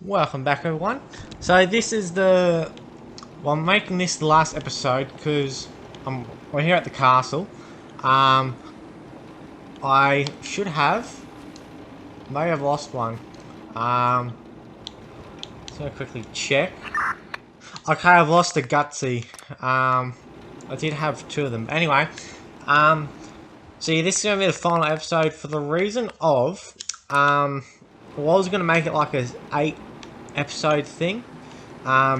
Welcome back, everyone. So this is well, I'm making this the last episode because we're here at the castle. I may have lost one. Just gonna quickly check. Okay, I've lost a Gutsy. I did have two of them. Anyway, so yeah, this is gonna be the final episode for the reason of, well, I was gonna make it like a 8-episode thing,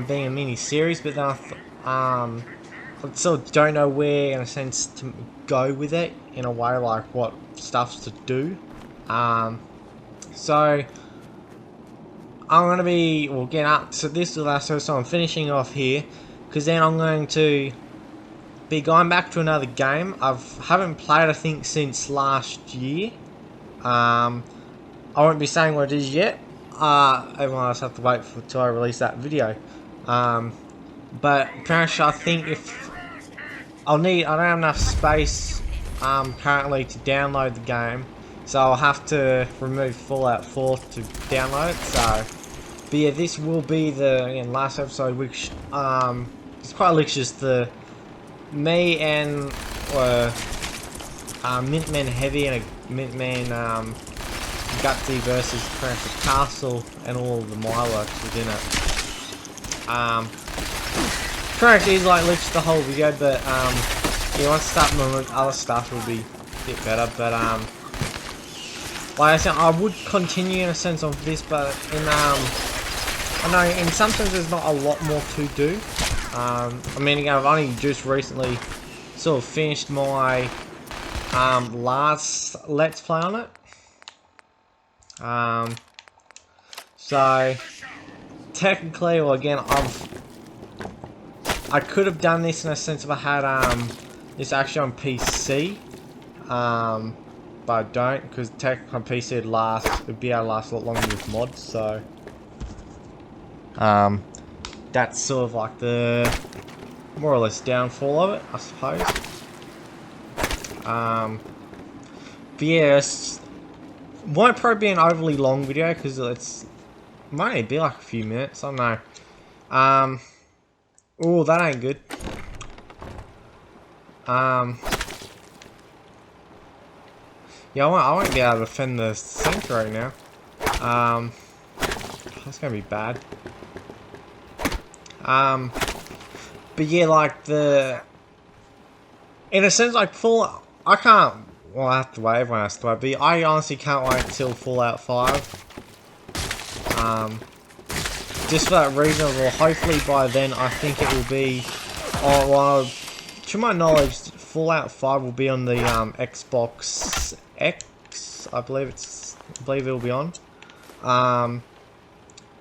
being a mini series, but then I still don't know where, in a sense, to go with it in a way, like what stuffs to do. So I'm gonna be getting up. So this is the last episode, so I'm finishing off here, because then I'm going to be going back to another game. Haven't played, I think, since last year. I won't be saying what it is yet. Everyone else have to wait till I release that video. But apparently, I think I don't have enough space currently to download the game, so I'll have to remove Fallout 4 to download it. So, but yeah, this will be the last episode, which it's quite literally just me and Mintman Heavy and a Mintman Gutsy versus the castle and all of the Miloworks within it. Correct is like literally the whole video, but yeah, once I start moving other stuff will be a bit better. But like I said, I would continue in a sense of this, but I know in some sense there's not a lot more to do. I mean, again, I've only just recently sort of finished my last Let's Play on it. So technically, well, again, I could have done this in a sense if I had this actually on PC, but I don't, because technically on PC it'd be able to last a lot longer with mods. So that's sort of like the more or less downfall of it, I suppose. But yeah, won't probably be an overly long video because it might be like a few minutes. I don't know. Oh, that ain't good. Yeah, I won't be able to defend the center right now. That's gonna be bad. But yeah, like in a sense, like I can't. Well, I have to wait. Everyone has to wait. But I honestly can't wait until Fallout 5. Just for that reason. Well, hopefully by then I think it will be. Oh, well, to my knowledge, Fallout 5 will be on the Xbox X. I believe it will be on.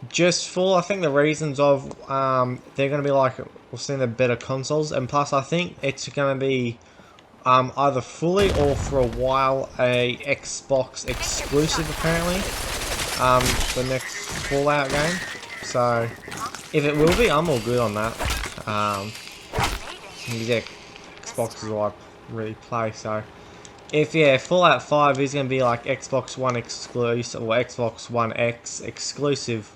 Just for, I think, the reasons of they're going to be like, we'll see the better consoles, and plus I think it's going to be either fully or for a while a Xbox exclusive, apparently, the next Fallout game. So if it will be, I'm all good on that. Yeah, Xbox is what I really play. So if Fallout 5 is going to be like Xbox One exclusive or Xbox One X exclusive,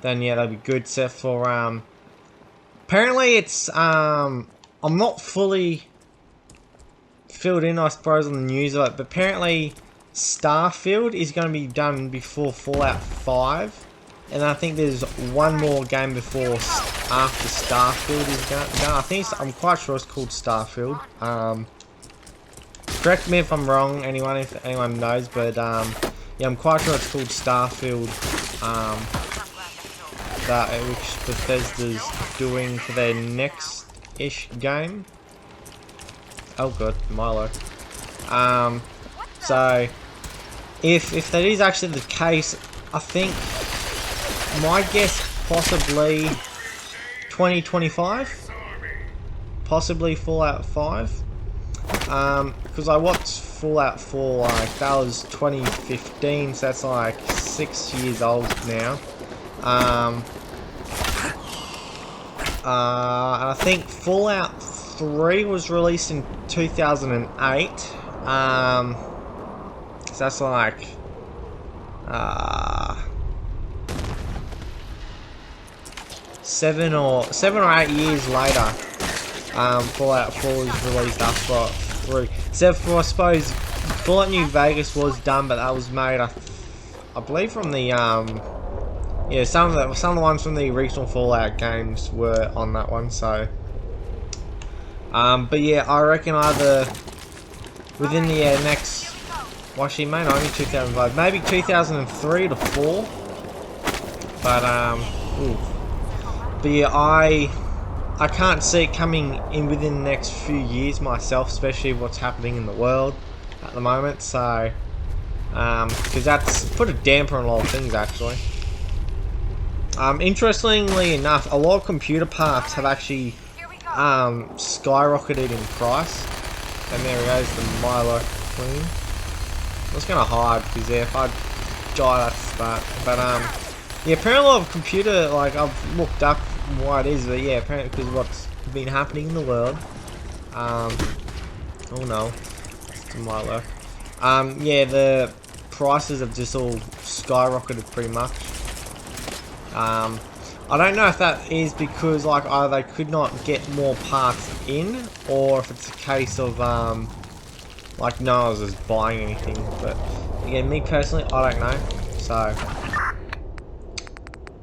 then yeah, that'd be good. Set for apparently it's I'm not fully filled in, I suppose, on the news of it, but apparently Starfield is going to be done before Fallout 5, and I think there's one more game before after Starfield is done. I'm quite sure it's called Starfield. Correct me if I'm wrong, if anyone knows, but yeah, I'm quite sure it's called Starfield. Which Bethesda's doing for their next-ish game. Oh god, Milo. So if that is actually the case, I think my guess possibly 2025, possibly Fallout 5. Because I watched Fallout 4, like that was 2015, so that's like 6 years old now. And I think Fallout 3 was released in 2008. So that's like 7 or 8 years later, Fallout 4 was released after 3. Except for, I suppose, Fallout New Vegas was done, but that was made, I believe, from the yeah, some of the ones from the original Fallout games were on that one. So, but yeah, I reckon either within the next, well, actually, maybe only 2005, maybe 2003 to 4. But ooh. But yeah, I can't see it coming in within the next few years myself, especially what's happening in the world at the moment. So, because that's put a damper on a lot of things actually. Interestingly enough, a lot of computer parts have actually skyrocketed in price. And there goes the Milo Queen. I was gonna hide because yeah, if I die, that's that. But yeah, apparently a lot of computer, like I've looked up why it is, but yeah, apparently because of what's been happening in the world. Oh no, it's a Milo. Yeah, the prices have just all skyrocketed pretty much. I don't know if that is because like either they could not get more parts in, or if it's a case of like no one was just buying anything. But again, me personally, I don't know. So,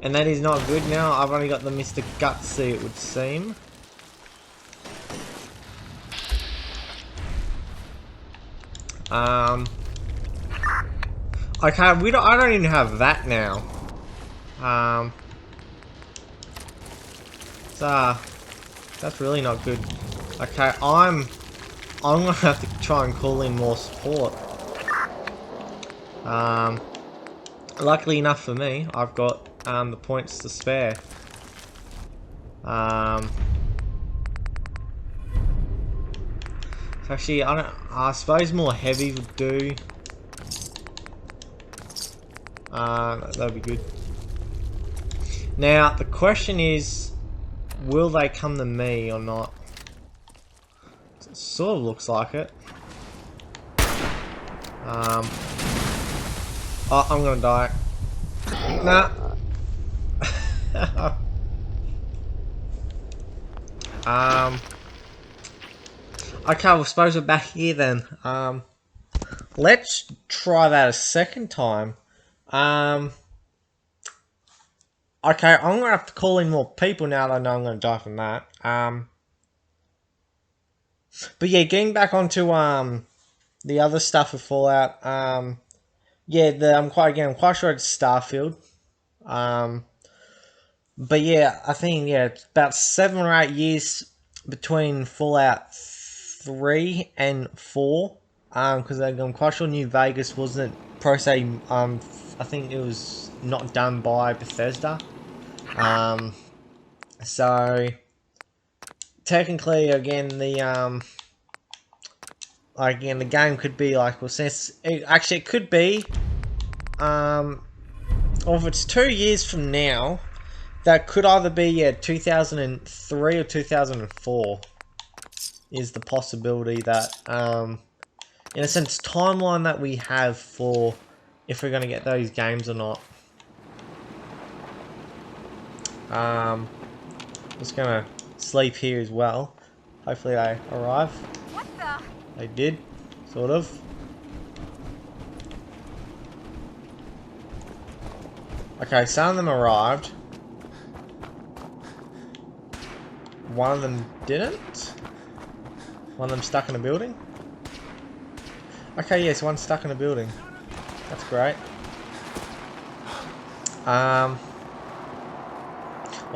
and that is not good. Now I've only got the Mr. Gutsy, it would seem. Okay, I don't even have that now. So that's really not good. Okay, I'm gonna have to try and call in more support. Luckily enough for me, I've got the points to spare. So actually, I suppose more heavy would do. That'd be good. Now the question is, will they come to me or not? It sort of looks like it. Oh, I'm gonna die. Nah. Okay, well, suppose we're back here then. Let's try that a second time. Okay, I'm gonna have to call in more people now that I know I'm gonna die from that. But yeah, getting back onto the other stuff with Fallout. Yeah, I'm quite sure it's Starfield. But yeah, I think yeah, it's about 7 or 8 years between Fallout 3 and 4. Because I'm quite sure New Vegas wasn't per se. I think it was not done by Bethesda. So technically, again, the the game could be like, well, since actually it could be, or if it's 2 years from now, that could either be 2003 or 2004 is the possibility that in a sense timeline that we have for if we're going to get those games or not. Just gonna sleep here as well. Hopefully they arrive. What the? They did, sort of. Okay, some of them arrived. One of them didn't. One of them stuck in a building. Okay, yes, one's stuck in a building. That's great.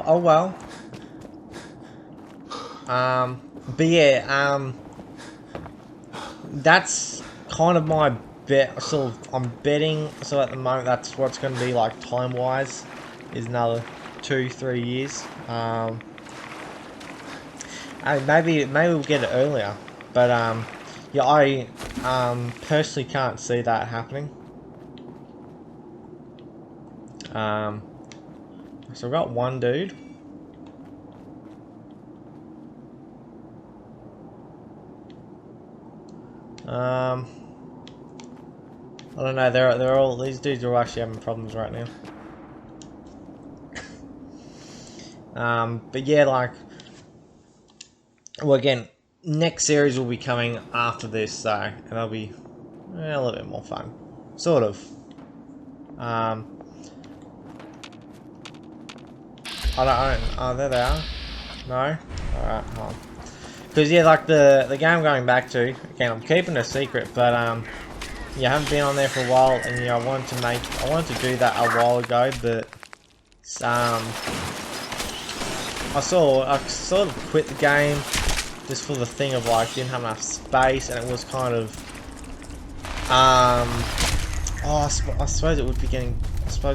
Oh well. But yeah, that's kind of my bet. Sort of, I'm betting. So at the moment, that's what's going to be like time-wise. Is another 2-3 years. Maybe we'll get it earlier. But yeah, I personally can't see that happening. So I've got one dude. I don't know. They're all, these dudes are actually having problems right now. But yeah, like, well, again, next series will be coming after this, so and that'll be a little bit more fun, sort of. Oh, there they are. No? Alright, hold on. Because, yeah, like, the game I'm going back to, again, I'm keeping it a secret, but, yeah, I haven't been on there for a while, and, yeah, I wanted to do that a while ago, but, I sort of quit the game, just for the thing of, like, didn't have enough space, and it was kind of, I suppose it would be getting,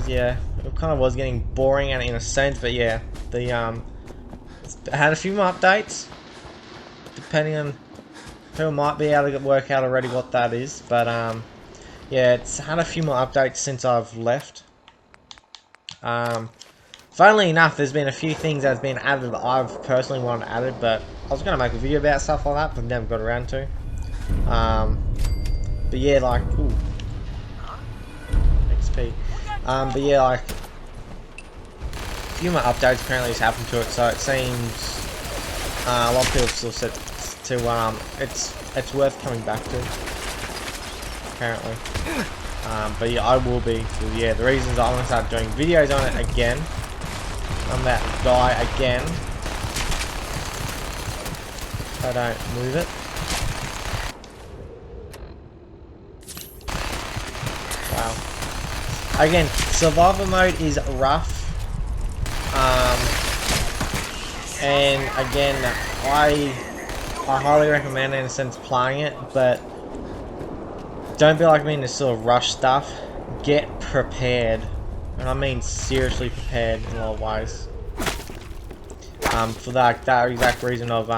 yeah, it kind of was getting boring in a sense, but yeah, I had a few more updates, depending on who might be able to work out already what that is, but yeah, it's had a few more updates since I've left. Funnily enough, there's been a few things that's been added that I've personally wanted added, but I was going to make a video about stuff like that, but never got around to. But yeah, like, ooh. XP. But yeah, like, a few more updates apparently has happened to it, so it seems a lot of people still said to it's worth coming back to, apparently. But yeah, I will be. So yeah, the reasons I want to start doing videos on it again. I'm about to die again. If I don't move it. Wow. Again, survival mode is rough. And again, I highly recommend in a sense playing it, but don't be like me to sort of rush stuff. Get prepared, and I mean seriously prepared in a lot of ways. For that exact reason of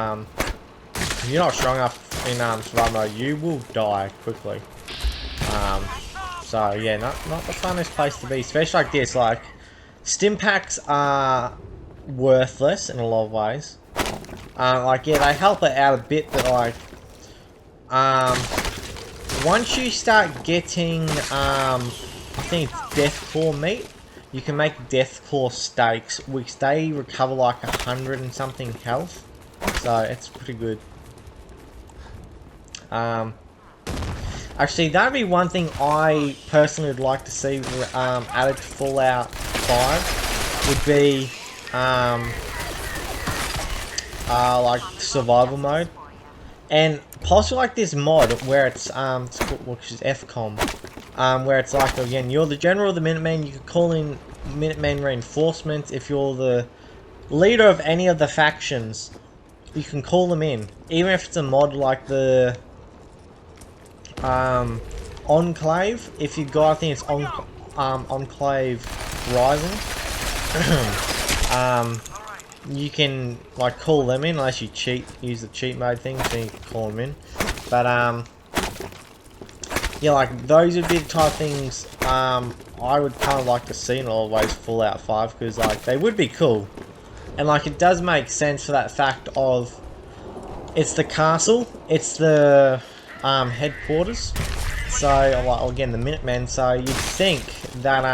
if you're not strong enough in survival mode, you will die quickly. So yeah, not the funnest place to be, especially like this. Like, stim packs are worthless in a lot of ways. Like, yeah, they help it out a bit, but like, once you start getting, I think it's Deathclaw meat, you can make Deathclaw steaks, which they recover like 100 and something health, so it's pretty good. Actually, that'd be one thing I personally would like to see added to Fallout 5, would be like survival mode, and possibly like this mod where it's which is FCOM, where it's like, again, you're the general of the Minutemen, you can call in Minutemen reinforcements. If you're the leader of any of the factions, you can call them in, even if it's a mod like the Enclave. If you go, I think it's Enclave Rising. You can like call them in, unless you use the cheat mode thing, so you can call them in. But yeah, like, those would be the type of things I would kind of like to see in a lot of ways Fallout 5, because like they would be cool, and like it does make sense for that fact of it's the castle, it's the headquarters. So like, again, the Minutemen. So you'd think that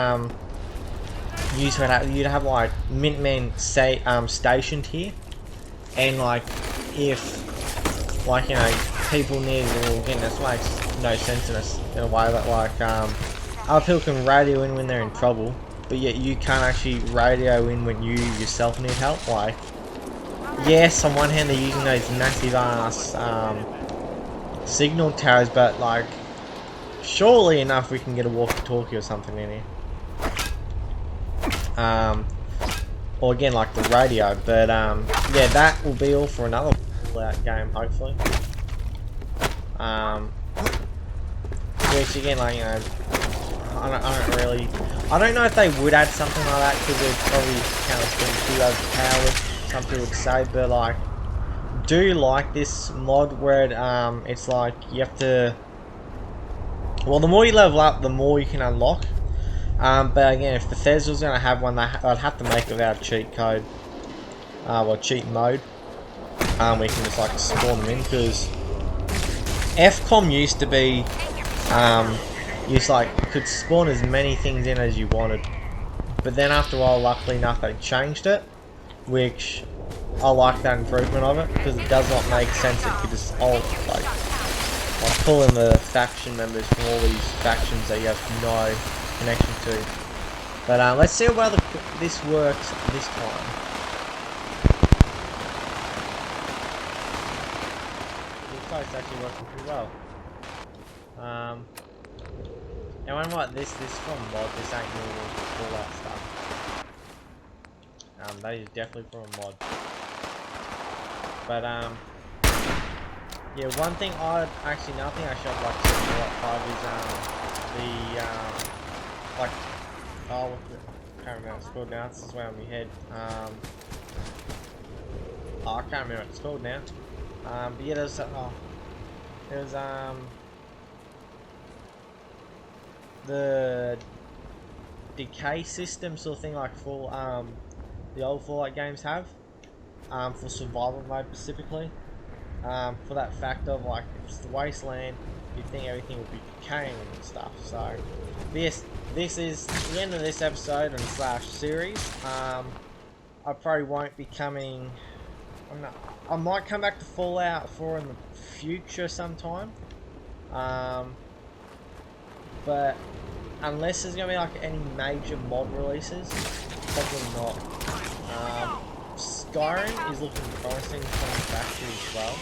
you'd have like Minutemen stationed here, and like if like, you know, people need, well, again, this makes no sense in a way that like other people can radio in when they're in trouble, but yet you can't actually radio in when you yourself need help. Like, yes, on one hand they're using those massive ass signal towers, but like, surely enough we can get a walkie-talkie or something in here. Or again, like the radio, but yeah, that will be all for another Fallout game, hopefully. Which again, like, you know, I don't know if they would add something like that, because it probably kind of seems too overpowered, some people would say, but like, do like this mod where it, it's like you have to, well, the more you level up, the more you can unlock. But again, if Bethesda was going to have one, they'd have to make it without cheat code, or cheat mode, where you can just like spawn them in, because FCOM used to be, you just like could spawn as many things in as you wanted, but then after a while, luckily enough, they changed it, which I like that improvement of it, because it does not make sense that you could just like pull in the faction members from all these factions that you have no connection to. But let's see whether this works this time. Looks like it's actually working pretty well. And when like this from mod, this ain't normal Fallout stuff. That is definitely from a mod. But yeah, one thing I'd actually, another thing I should like to see in Fallout 5 is like, oh, I can't remember what it's called now. This is way on my head. Oh, I can't remember what it's called now. But yeah, there's the decay system sort of thing, like full the old Fallout games have, for survival mode specifically. For that fact of like, if it's the wasteland, you'd think everything would be decaying and stuff. So this is the end of this episode and slash series. I probably won't be coming. I might come back to Fallout 4 in the future sometime. But unless there's gonna be like any major mod releases, probably not. Skyrim is looking promising coming back to as well,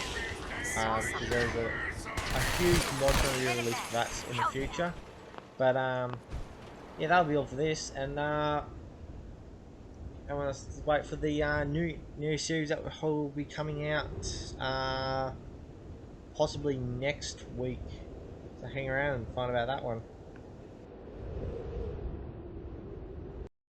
because there's a huge mod going to be released for that in the future. But yeah, that'll be all for this, and I want to wait for the new series that will be coming out possibly next week. So hang around and find out about that one.